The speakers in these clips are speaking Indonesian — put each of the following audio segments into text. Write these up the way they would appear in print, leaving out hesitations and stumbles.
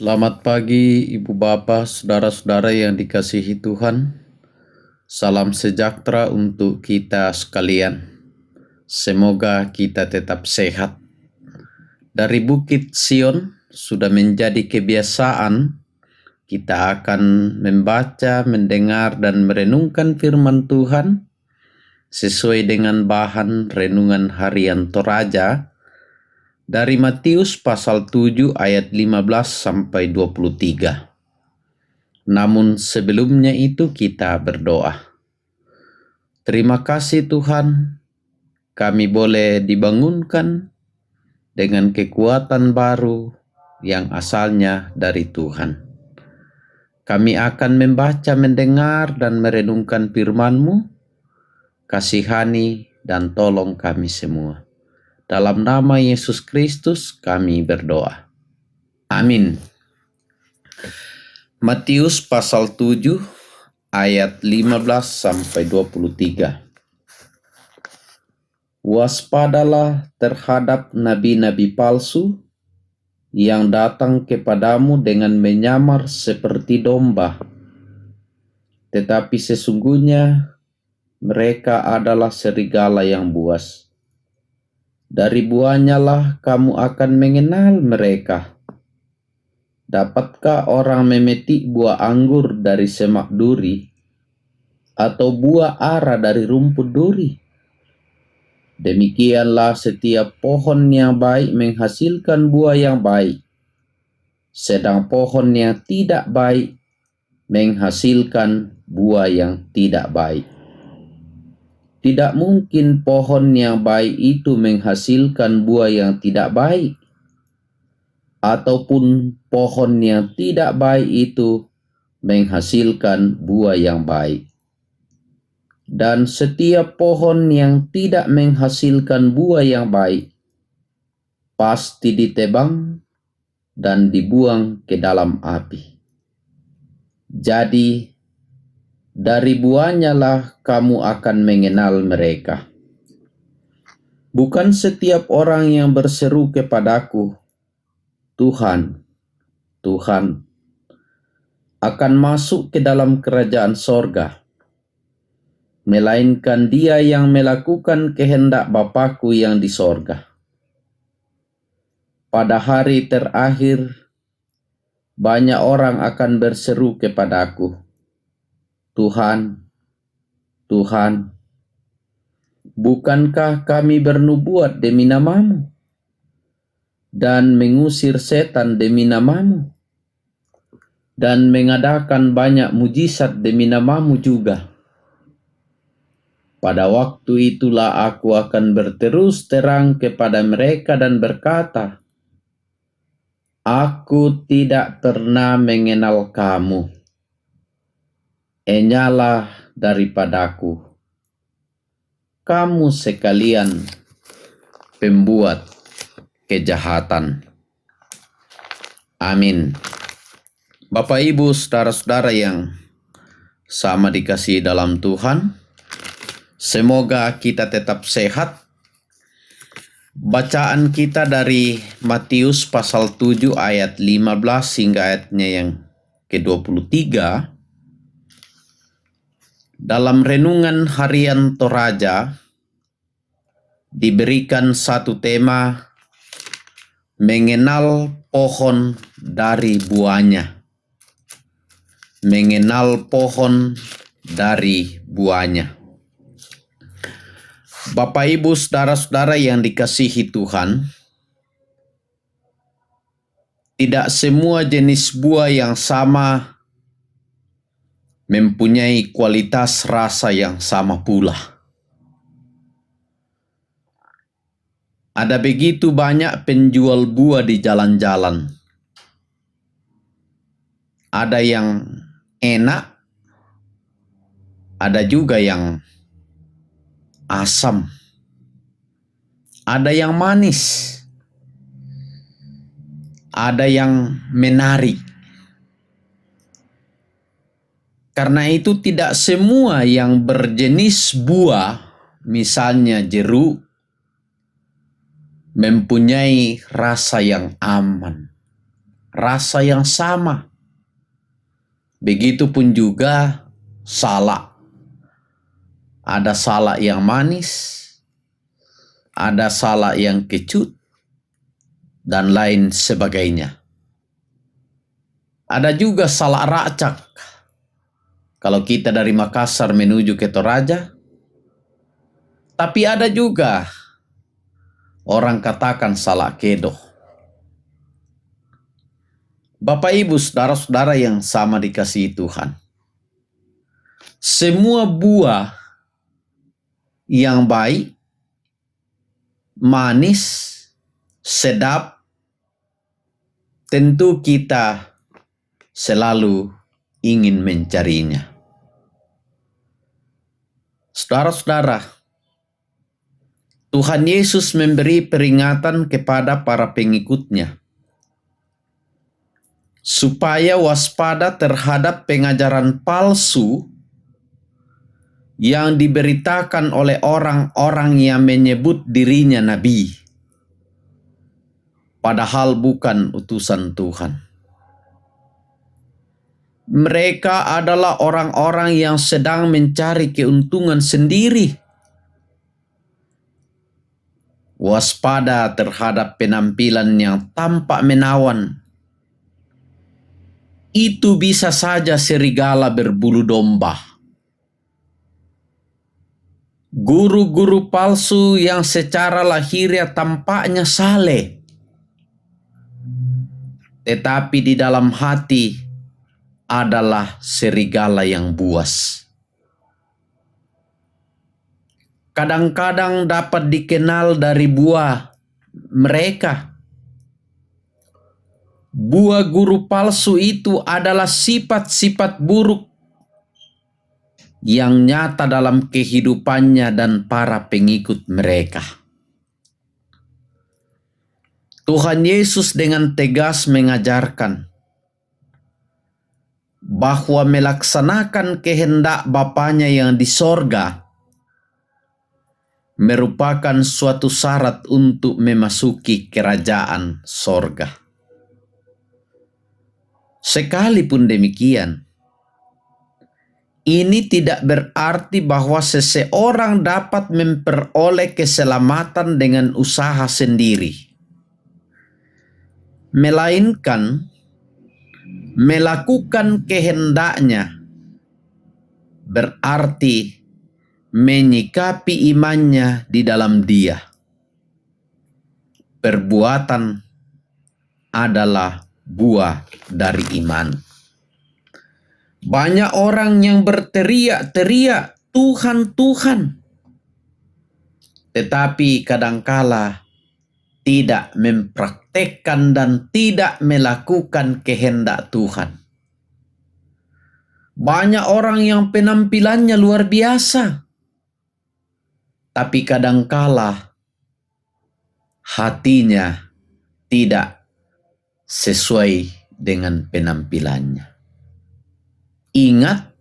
Selamat pagi Ibu Bapak, saudara-saudara yang dikasihi Tuhan. Salam sejahtera untuk kita sekalian. Semoga kita tetap sehat. Dari Bukit Sion sudah menjadi kebiasaan kita akan membaca, mendengar, dan merenungkan firman Tuhan sesuai dengan bahan renungan harian Toraja dari Matius pasal 7 ayat 15 sampai 23. Namun sebelumnya itu kita berdoa. Terima kasih Tuhan, kami boleh dibangunkan dengan kekuatan baru yang asalnya dari Tuhan. Kami akan membaca, mendengar, dan merenungkan firman-Mu. Kasihani dan tolong kami semua. Dalam nama Yesus Kristus kami berdoa. Amin. Matius pasal 7 ayat 15 sampai 23. Waspadalah terhadap nabi-nabi palsu yang datang kepadamu dengan menyamar seperti domba, tetapi sesungguhnya mereka adalah serigala yang buas. Dari buahnya lah kamu akan mengenal mereka. Dapatkah orang memetik buah anggur dari semak duri, atau buah ara dari rumput duri? Demikianlah setiap pohon yang baik menghasilkan buah yang baik, sedang pohon yang tidak baik menghasilkan buah yang tidak baik. Tidak mungkin pohon yang baik itu menghasilkan buah yang tidak baik, ataupun pohon yang tidak baik itu menghasilkan buah yang baik. Dan setiap pohon yang tidak menghasilkan buah yang baik pasti ditebang dan dibuang ke dalam api. Jadi dari buahnya lah kamu akan mengenal mereka. Bukan setiap orang yang berseru kepadaku, Tuhan, Tuhan, akan masuk ke dalam kerajaan sorga, melainkan dia yang melakukan kehendak Bapa-Ku yang di sorga. Pada hari terakhir, banyak orang akan berseru kepadaku, Tuhan, Tuhan, bukankah kami bernubuat demi nama-Mu dan mengusir setan demi nama-Mu dan mengadakan banyak mujizat demi nama-Mu juga? Pada waktu itulah aku akan berterus terang kepada mereka dan berkata, Aku tidak pernah mengenal kamu. Enyalah daripadaku, kamu sekalian pembuat kejahatan. Amin. Bapak, Ibu, saudara-saudara yang sama dikasihi dalam Tuhan, semoga kita tetap sehat. Bacaan kita dari Matius pasal 7 ayat 15 hingga ayatnya yang ke-23. Dalam renungan harian Toraja diberikan satu tema, mengenal pohon dari buahnya. Mengenal pohon dari buahnya. Bapak, Ibu, saudara-saudara yang dikasihi Tuhan, tidak semua jenis buah yang sama mempunyai kualitas rasa yang sama pula. Ada begitu banyak penjual buah di jalan-jalan. Ada yang enak, ada juga yang asam, ada yang manis, ada yang menarik. Karena itu tidak semua yang berjenis buah, misalnya jeruk, mempunyai rasa yang aman rasa yang sama. Begitupun juga salak. Ada salak yang manis, ada salak yang kecut, dan lain sebagainya. Ada juga salak racak. Kalau kita dari Makassar menuju ke Toraja. Tapi ada juga orang katakan salak kedo. Bapak Ibu saudara-saudara yang sama dikasihi Tuhan. Semua buah yang baik, manis, sedap, tentu kita selalu ingin mencarinya. Saudara-saudara, Tuhan Yesus memberi peringatan kepada para pengikutnya supaya waspada terhadap pengajaran palsu yang diberitakan oleh orang-orang yang menyebut dirinya nabi, padahal bukan utusan Tuhan. Mereka adalah orang-orang yang sedang mencari keuntungan sendiri. Waspada terhadap penampilan yang tampak menawan. Itu bisa saja serigala berbulu domba. Guru-guru palsu yang secara lahiriah tampaknya saleh, tetapi di dalam hati adalah serigala yang buas. Kadang-kadang dapat dikenal dari buah mereka. Buah guru palsu itu adalah sifat-sifat buruk yang nyata dalam kehidupannya dan para pengikut mereka. Tuhan Yesus dengan tegas mengajarkan bahwa melaksanakan kehendak Bapanya yang di sorga merupakan suatu syarat untuk memasuki kerajaan sorga. Sekalipun demikian, ini tidak berarti bahwa seseorang dapat memperoleh keselamatan dengan usaha sendiri, melainkan melakukan kehendaknya berarti menyikapi imannya di dalam Dia. Perbuatan adalah buah dari iman. Banyak orang yang berteriak-teriak, Tuhan, Tuhan, tetapi kadangkala tidak mempraktekkan dan tidak melakukan kehendak Tuhan. Banyak orang yang penampilannya luar biasa, tapi kadangkala hatinya tidak sesuai dengan penampilannya. Ingat,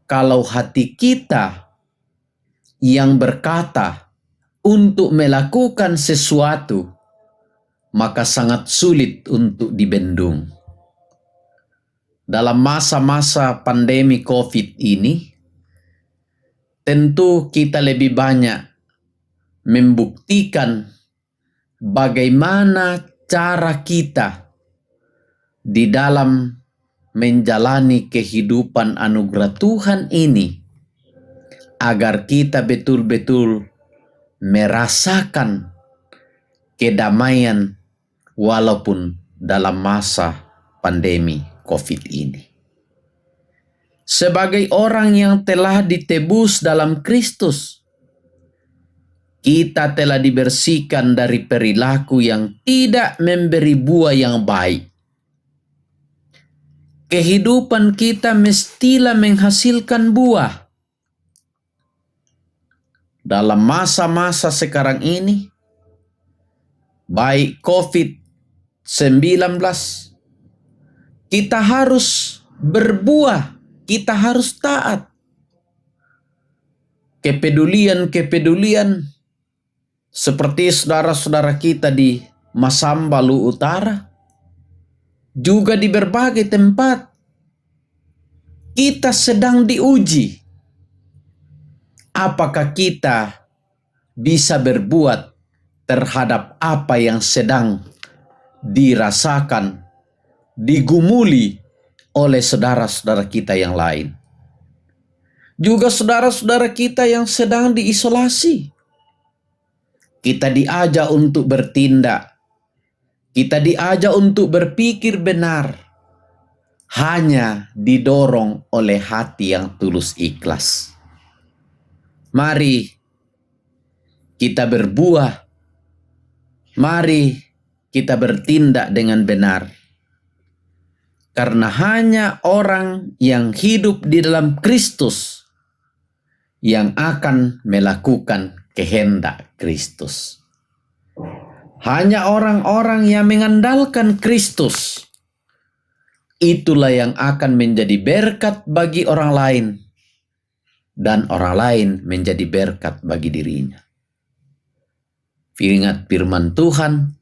kalau hati kita yang berkata untuk melakukan sesuatu, maka sangat sulit untuk dibendung. Dalam masa-masa pandemi COVID ini, tentu kita lebih banyak membuktikan bagaimana cara kita di dalam menjalani kehidupan anugerah Tuhan ini, agar kita betul-betul merasakan kedamaian walaupun dalam masa pandemi COVID ini. Sebagai orang yang telah ditebus dalam Kristus, kita telah dibersihkan dari perilaku yang tidak memberi buah yang baik. Kehidupan kita mestilah menghasilkan buah. Dalam masa-masa sekarang ini, baik COVID-19, kita harus berbuah, kita harus taat. Kepedulian-kepedulian seperti saudara-saudara kita di Masambalu Utara, juga di berbagai tempat kita sedang diuji. Apakah kita bisa berbuat terhadap apa yang sedang dirasakan, digumuli oleh saudara-saudara kita yang lain? Juga saudara-saudara kita yang sedang diisolasi. Kita diajak untuk bertindak. Kita diajak untuk berpikir benar. Hanya didorong oleh hati yang tulus ikhlas. Mari kita berbuah. Mari kita bertindak dengan benar. Karena hanya orang yang hidup di dalam Kristus yang akan melakukan kehendak Kristus. Hanya orang-orang yang mengandalkan Kristus, itulah yang akan menjadi berkat bagi orang lain, dan orang lain menjadi berkat bagi dirinya. Ingat firman Tuhan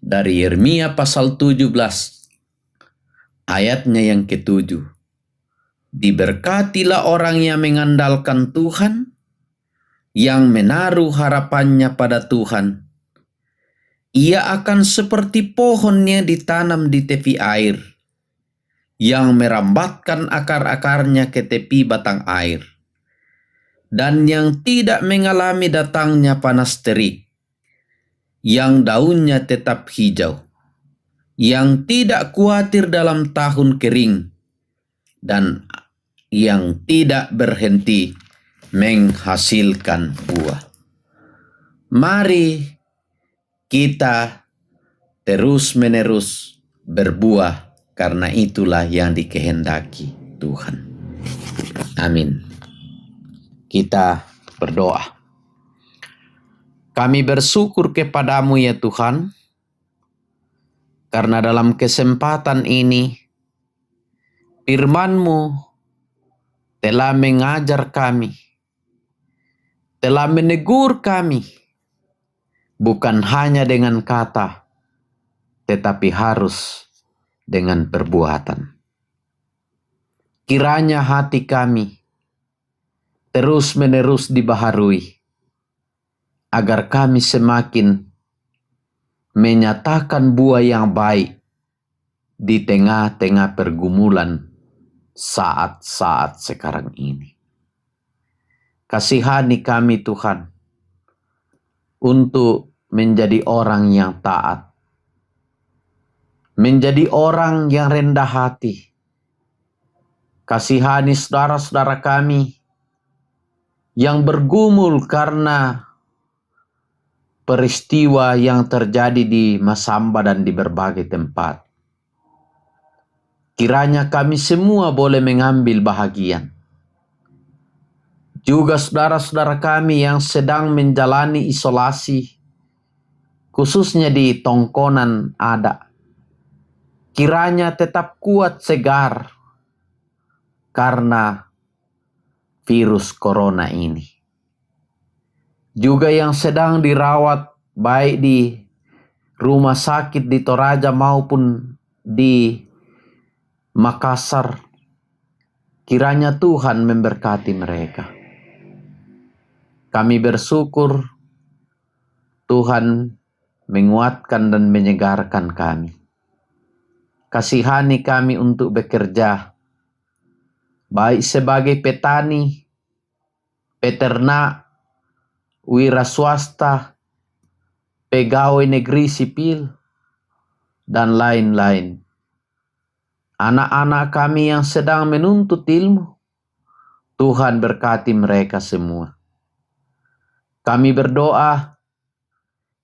dari Yeremia pasal 17, ayatnya yang ke-7. Diberkatilah orang yang mengandalkan Tuhan, yang menaruh harapannya pada Tuhan. Ia akan seperti pohon yang ditanam di tepi air, yang merambatkan akar-akarnya ke tepi batang air, dan yang tidak mengalami datangnya panas terik, yang daunnya tetap hijau, yang tidak khawatir dalam tahun kering, dan yang tidak berhenti menghasilkan buah. Mari kita terus-menerus berbuah, karena itulah yang dikehendaki Tuhan. Amin. Kita berdoa. Kami bersyukur kepadamu ya Tuhan, karena dalam kesempatan ini firman-Mu telah mengajar kami, telah menegur kami, bukan hanya dengan kata, tetapi harus dengan perbuatan. Kiranya hati kami terus-menerus dibaharui, agar kami semakin menyatakan buah yang baik di tengah-tengah pergumulan saat-saat sekarang ini. Kasihani kami Tuhan, untuk menjadi orang yang taat, menjadi orang yang rendah hati. Kasihani saudara-saudara kami yang bergumul karena peristiwa yang terjadi di Masamba dan di berbagai tempat. Kiranya kami semua boleh mengambil bahagian. Juga saudara-saudara kami yang sedang menjalani isolasi, khususnya di Tongkonan ada. Kiranya tetap kuat segar karena virus corona ini. Juga yang sedang dirawat baik di rumah sakit di Toraja maupun di Makassar, kiranya Tuhan memberkati mereka. Kami bersyukur Tuhan menguatkan dan menyegarkan kami. Kasihani kami untuk bekerja, baik sebagai petani, peternak, wira swasta, pegawai negeri sipil, dan lain-lain. Anak-anak kami yang sedang menuntut ilmu, Tuhan berkati mereka semua. Kami berdoa,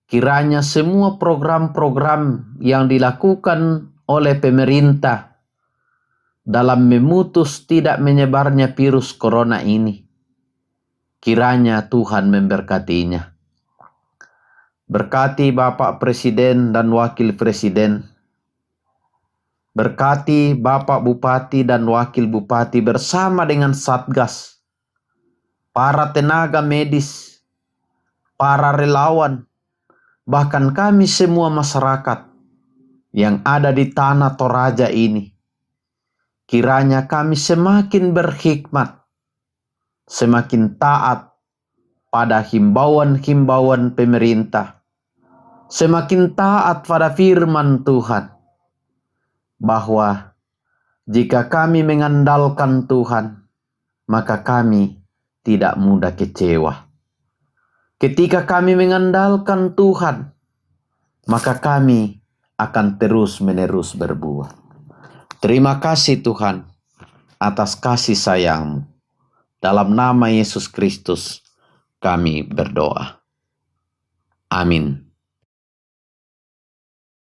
kiranya semua program-program yang dilakukan oleh pemerintah dalam memutus tidak menyebarnya virus corona ini, kiranya Tuhan memberkatinya. Berkati Bapak Presiden dan Wakil Presiden. Berkati Bapak Bupati dan Wakil Bupati bersama dengan Satgas, para tenaga medis, para relawan, bahkan kami semua masyarakat yang ada di tanah Toraja ini. Kiranya kami semakin berhikmat, semakin taat pada himbauan-himbauan pemerintah, semakin taat pada firman Tuhan, bahwa jika kami mengandalkan Tuhan, maka kami tidak mudah kecewa. Ketika kami mengandalkan Tuhan, maka kami akan terus-menerus berbuah. Terima kasih Tuhan atas kasih sayang-Mu. Dalam nama Yesus Kristus kami berdoa. Amin.